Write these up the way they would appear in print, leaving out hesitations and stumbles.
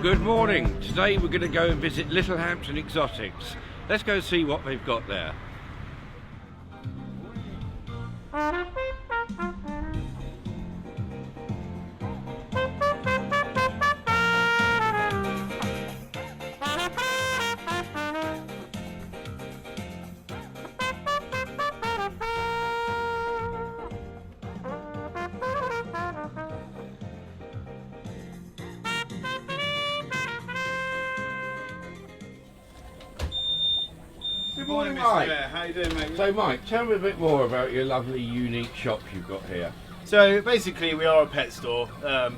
Good morning. Today we're going to go and visit Littlehampton Exotics. Let's go see what they've got there. Good morning, Mike. How you doing, mate? So Mike, tell me a bit more about your lovely unique shop you've got here. So basically we are a pet store,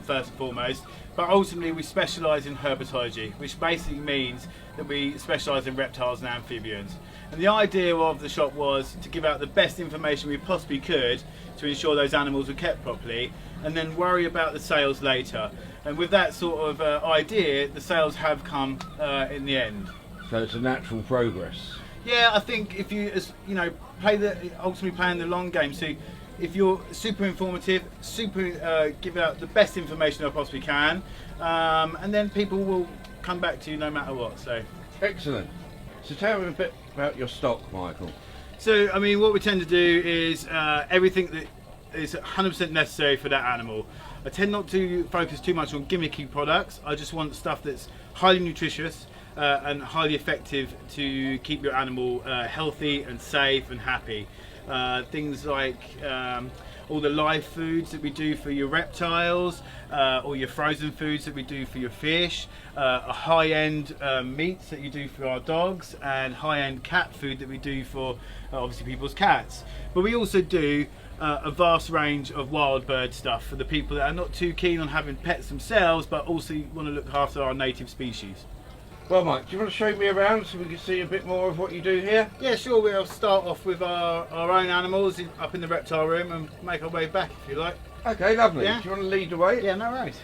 first and foremost, but ultimately we specialise in herpetology, which basically means that we specialise in reptiles and amphibians. And the idea of the shop was to give out the best information we possibly could to ensure those animals were kept properly, and then worry about the sales later. And with that sort of idea, the sales have come in the end. So it's a natural progress. Yeah, I think if you, ultimately playing the long game. So if you're super informative, give out the best information I possibly can, and then people will come back to you no matter what. So Excellent. So tell me a bit about your stock, Michael. So, I mean, what we tend to do is everything that is 100% necessary for that animal. I tend not to focus too much on gimmicky products. I just want stuff that's highly nutritious and highly effective to keep your animal healthy and safe and happy. Things like all the live foods that we do for your reptiles, or your frozen foods that we do for your fish, a high-end meats that you do for our dogs, and high-end cat food that we do for obviously people's cats. But we also do a vast range of wild bird stuff for the people that are not too keen on having pets themselves, but also want to look after our native species. Well Mike, do you want to show me around so we can see a bit more of what you do here? Yeah, sure. We'll start off with our own animals up in the reptile room and make our way back if you like. Okay, lovely. Yeah? Do you want to lead the way? Yeah, no worries.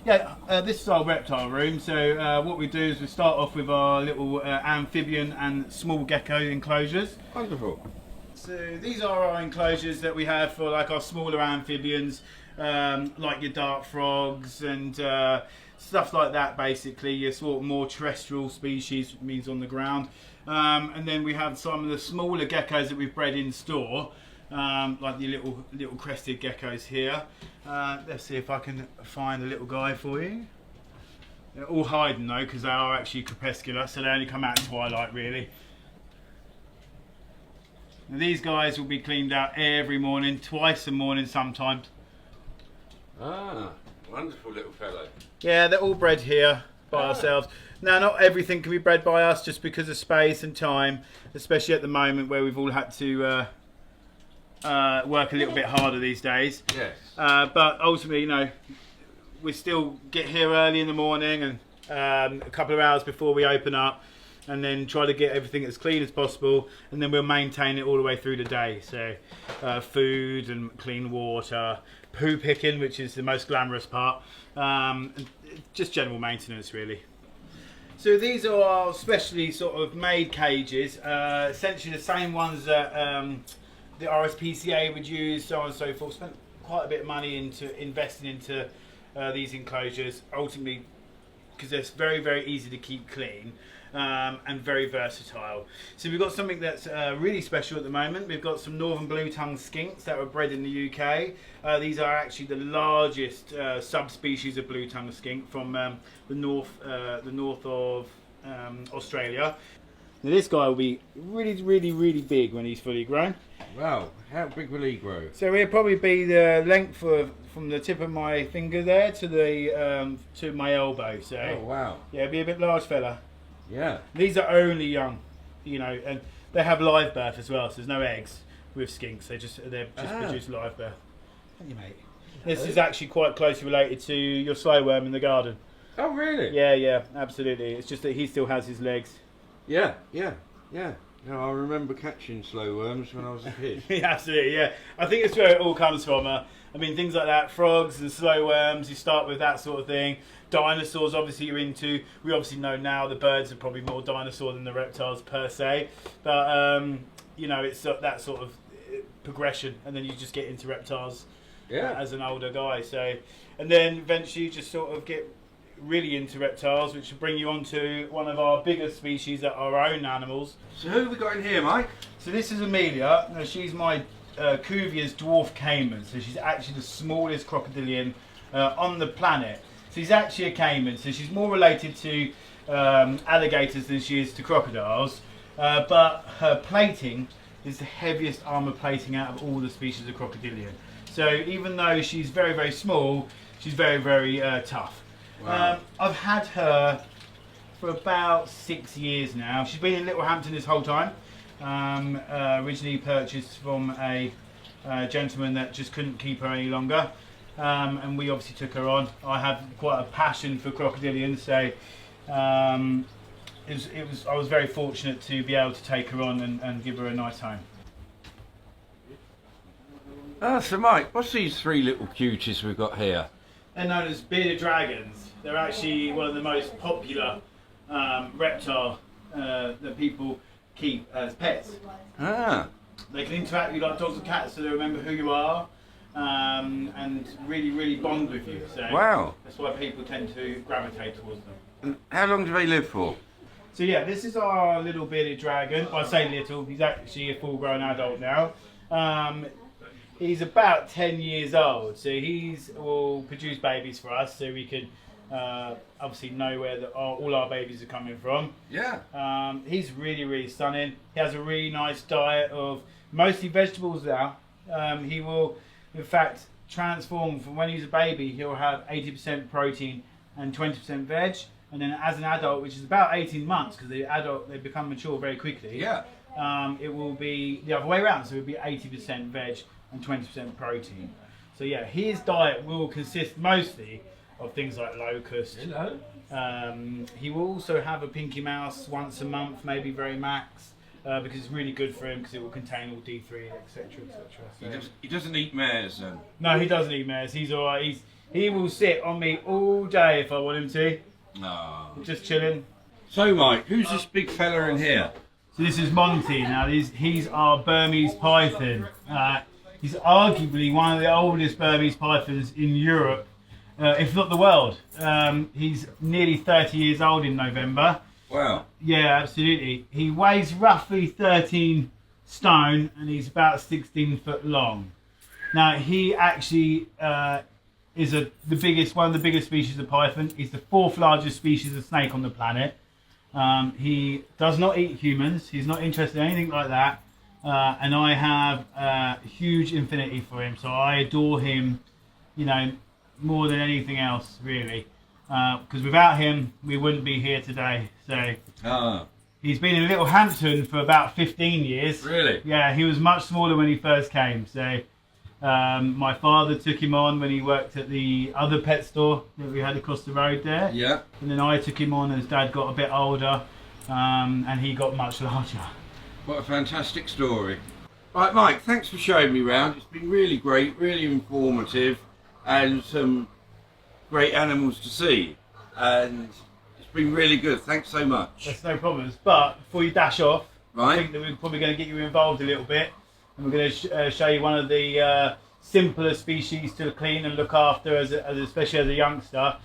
Yeah, this is our reptile room. So what we do is we start off with our little amphibian and small gecko enclosures. Wonderful. So these are our enclosures that we have for like our smaller amphibians, like your dart frogs and stuff like that. Basically, your sort of more terrestrial species, means on the ground. And then we have some of the smaller geckos that we've bred in store, like the little crested geckos here. Let's see if I can find a little guy for you. They're all hiding though, because they are actually crepuscular, so they only come out at twilight really. Now, these guys will be cleaned out every morning, twice a morning sometimes. Ah, wonderful little fellow. Yeah, they're all bred here by ourselves. Now, not everything can be bred by us just because of space and time, especially at the moment where we've all had to work a little bit harder these days. Yes. But ultimately, you know, we still get here early in the morning and a couple of hours before we open up, and then try to get everything as clean as possible, and then we'll maintain it all the way through the day. So food and clean water, poo picking, which is the most glamorous part, and just general maintenance really. So these are our specially sort of made cages, essentially the same ones that the RSPCA would use, so on and so forth. Spent quite a bit of money into investing into these enclosures, ultimately because they're very, very easy to keep clean. And very versatile. So we've got something that's really special at the moment. We've got some northern blue-tongued skinks that were bred in the UK. These are actually the largest subspecies of blue-tongued skink from the north of Australia. Now this guy will be really, really, really big when he's fully grown. Wow, how big will he grow? So he'll probably be the length from the tip of my finger there to the to my elbow. So Oh wow. yeah, he'll be a bit large fella. Yeah. These are only young, you know, and they have live birth as well, so there's no eggs with skinks. They just produce live birth. Thank you, mate. This is actually quite closely related to your slow worm in the garden. Oh really? Yeah, absolutely. It's just that he still has his legs. Yeah. No, I remember catching slow worms when I was a kid. Yeah, absolutely, yeah. I think it's where it all comes from. I mean, things like that, frogs and slow worms, you start with that sort of thing. Dinosaurs, obviously, you're into. We obviously know now the birds are probably more dinosaur than the reptiles per se. But, you know, it's that sort of progression, and then you just get into reptiles as an older guy. So, and then eventually you just sort of get really into reptiles, which will bring you on to one of our biggest species that are our own animals. So who have we got in here, Mike? So this is Amelia. Now, she's my Cuvier's dwarf caiman. So she's actually the smallest crocodilian on the planet. So she's actually a caiman. So she's more related to alligators than she is to crocodiles. But her plating is the heaviest armour plating out of all the species of crocodilian. So even though she's very, very small, she's very, very tough. Wow. I've had her for about 6 years now. She's been in Littlehampton this whole time. Originally purchased from a gentleman that just couldn't keep her any longer. And we obviously took her on. I have quite a passion for crocodilians, so I was very fortunate to be able to take her on and give her a nice home. So Mike, what's these three little cuties we've got here? They're known as bearded dragons. They're actually one of the most popular reptile that people keep as pets. Ah. They can interact with you like dogs and cats, so they remember who you are and really, really bond with you. So Wow. that's why people tend to gravitate towards them. And how long do they live for? So yeah, this is our little bearded dragon. Well, I say little, he's actually a full-grown adult now. He's about 10 years old, so he's will produce babies for us, so we can obviously know where all our babies are coming from. Yeah. He's really, really stunning. He has a really nice diet of mostly vegetables now. He will, in fact, transform from when he's a baby. He'll have 80% protein and 20% veg. And then as an adult, which is about 18 months, because they become mature very quickly. Yeah. It will be the other way around. So it will be 80% veg and 20% protein. So yeah, his diet will consist mostly of things like locust. Hello. He will also have a pinky mouse once a month, maybe very max, because it's really good for him because it will contain all D3, etc., etc. So, He doesn't eat mares then? no, he doesn't eat mares. He's all right. He will sit on me all day if I want him to. No. Just chilling. So Mike, who's this big fella in here? So this is Monty. Now he's our Burmese Python. He's arguably one of the oldest Burmese pythons in Europe, if not the world. He's nearly 30 years old in November. Wow. Yeah, absolutely. He weighs roughly 13 stone and he's about 16 foot long. Now he actually is one of the biggest species of python. He's the 4th largest species of snake on the planet. He does not eat humans. He's not interested in anything like that. And I have a huge infinity for him. So I adore him, you know, more than anything else, really. Because without him, we wouldn't be here today. So he's been in Littlehampton for about 15 years. Really? Yeah, he was much smaller when he first came. So my father took him on when he worked at the other pet store that we had across the road there. Yeah. And then I took him on as Dad got a bit older, and he got much larger. What a fantastic story. Right, Mike, thanks for showing me around. It's been really great, really informative, and some great animals to see. And it's been really good. Thanks so much. That's no problems. But before you dash off, Right. I think that we're probably going to get you involved a little bit. And we're going to show you one of the simpler species to clean and look after, especially as a youngster.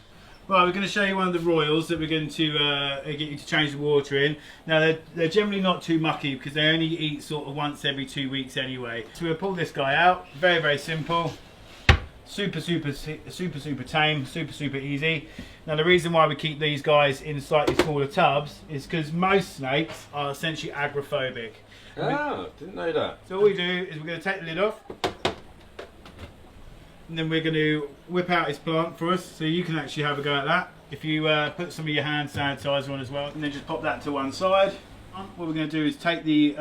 Well, we're going to show you one of the royals that we're going to get you to change the water in. Now, they're generally not too mucky because they only eat sort of once every 2 weeks anyway. So we'll pull this guy out. Very, very simple. Super tame. Super easy. Now, the reason why we keep these guys in slightly smaller tubs is because most snakes are essentially agoraphobic. Ah, didn't know that. So all we do is we're going to take the lid off. And then we're going to whip out his plant for us, so you can actually have a go at that. If you put some of your hand sanitizer on as well, and then just pop that to one side. What we're going to do is take the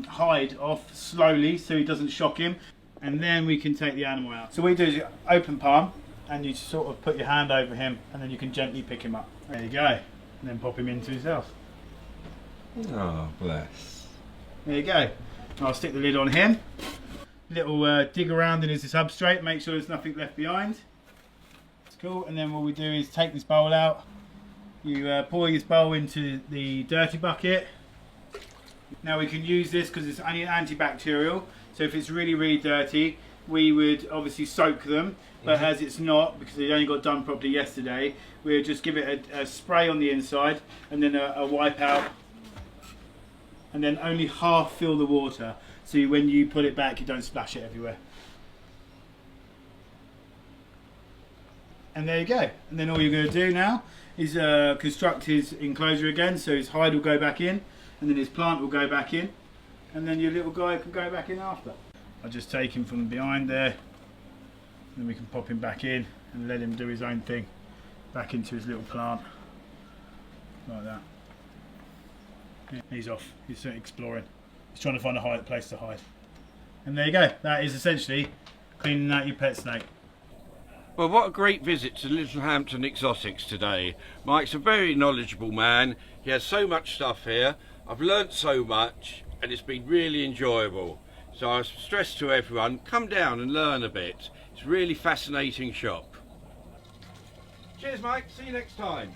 hide off slowly so he doesn't shock him, and then we can take the animal out. So what you do is you open palm, and you sort of put your hand over him, and then you can gently pick him up. There you go. And then pop him into his house. Oh, bless. There you go. I'll stick the lid on him. Little dig around in his substrate, make sure there's nothing left behind. It's cool. And then what we do is take this bowl out. You pour this bowl into the dirty bucket. Now we can use this because it's only antibacterial. So if it's really, really dirty, we would obviously soak them, but as it's not, because they only got done properly yesterday, we would just give it a spray on the inside and then a wipe out, and then only half fill the water, so when you put it back you don't splash it everywhere. And there you go. And then all you're going to do now is construct his enclosure again, so his hide will go back in, and then his plant will go back in, and then your little guy can go back in after. I'll just take him from behind there, and then we can pop him back in and let him do his own thing, back into his little plant, like that. Yeah, he's off, he's exploring. He's trying to find a place to hide. And there you go, that is essentially cleaning out your pet snake. Well, what a great visit to Littlehampton Exotics today. Mike's a very knowledgeable man. He has so much stuff here. I've learnt so much and it's been really enjoyable. So I stress to everyone, come down and learn a bit. It's a really fascinating shop. Cheers, Mike. See you next time.